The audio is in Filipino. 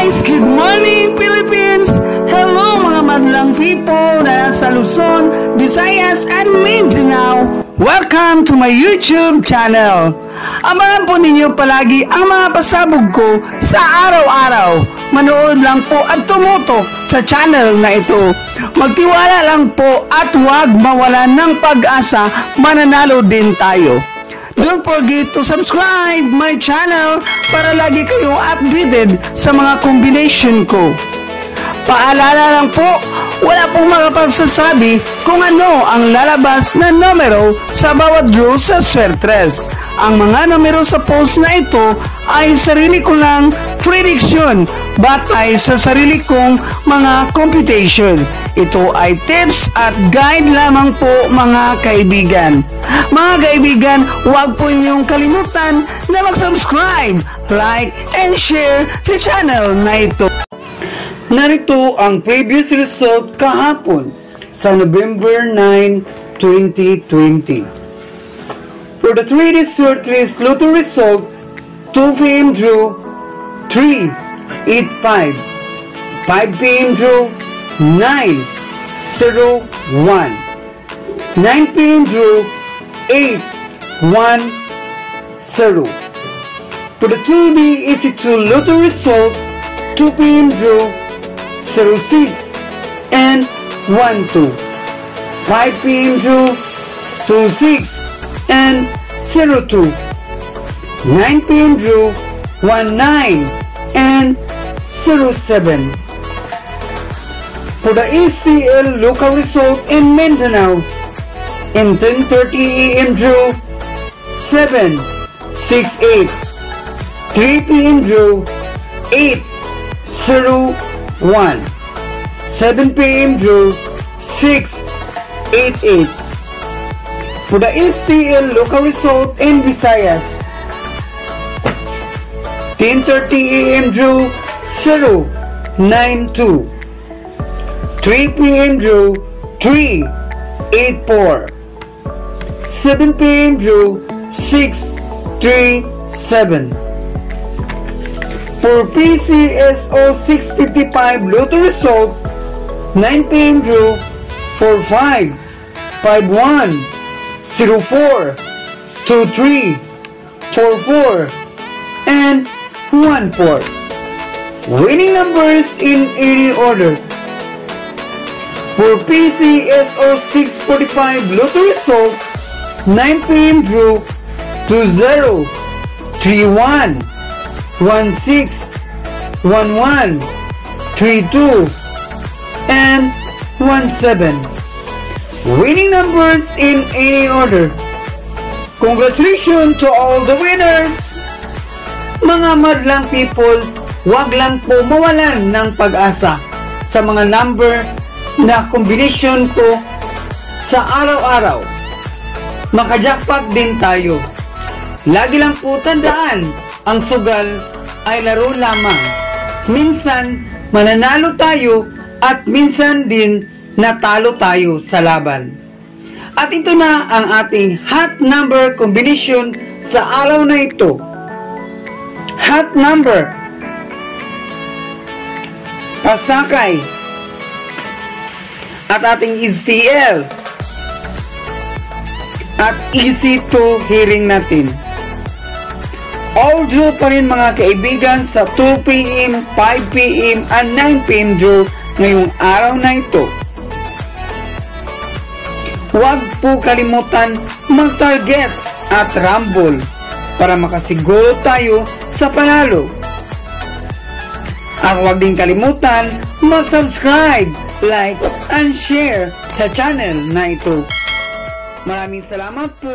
guys! Good morning, Philippines! Hello mga madlang people na nasa Luzon, Visayas, and Mindanao! Welcome to my YouTube channel! Abangan po ninyo palagi ang mga pasabog ko sa araw-araw. Manood lang po at tumutok sa channel na ito. Magtiwala lang po at huwag mawalan ng pag-asa, mananalo din tayo. Don't forget to subscribe my channel para lagi kayong updated sa mga combination ko. Paalala lang po, wala pong makapagsasabi kung ano ang lalabas na numero sa bawat draw sa Swertres. Ang mga numero sa post na ito ay sarili ko lang prediction batay sa sarili kong mga computation. Ito ay tips at guide lamang po mga kaibigan. Mga kaibigan, huwag po niyong kalimutan na mag-subscribe, like, and share sa channel na ito. Narito ang previous result kahapon sa November 9, 2020. For the 3D Swertres Lotto result, 2 p.m. drew 3, 8, 5. 5 p.m. drew 9, 0, 1. 9 p.m. drew 8, 1, 0. For the 2D EC2 Lotto result, 2 p.m. drew 06 and 12. 5 p.m. drew 26 and 02. 9 p.m. drew 19 and 07. For the STL local result in Mindanao, in 10:30 a.m. drew 7, 6, 8. 3 p.m. drew 8, 0, 1. 7 p.m. drew 6, 8, 8. For the STL local result in Visayas, 10:30 a.m. drew 0, 9, 2. 3 p.m. drew 3, 8, 4. 7 p.m. drew 6, 3, 7. For PCSO 655 Lotto result, 9 p.m. drew 4, 5, 5, 1. 04, 23, 44, and 14. Winning numbers in any order. For PCSO 645 Lotto result, 9 p.m. drew 20, 31, 16, 11, 32, and 17. Winning numbers in any order. Congratulations to all the winners! Mga madlang people, huwag lang po mawalan ng pag-asa sa mga number na combination ko sa araw-araw. Makajackpot din tayo. Lagi lang po tandaan, ang sugal ay laro lamang. Minsan, mananalo tayo at minsan din natalo tayo sa laban. At ito na ang ating hot number combination sa araw na ito. Hot number pasakay at ating STL at EC2 hearing natin. All draw pa rin mga kaibigan sa 2 p.m., 5 p.m. and 9 p.m. draw ngayong araw na ito. Huwag po kalimutan mag-target at rumble para makasiguro tayo sa panalo. At huwag din kalimutan mag-subscribe, like, and share sa channel na ito. Maraming salamat po.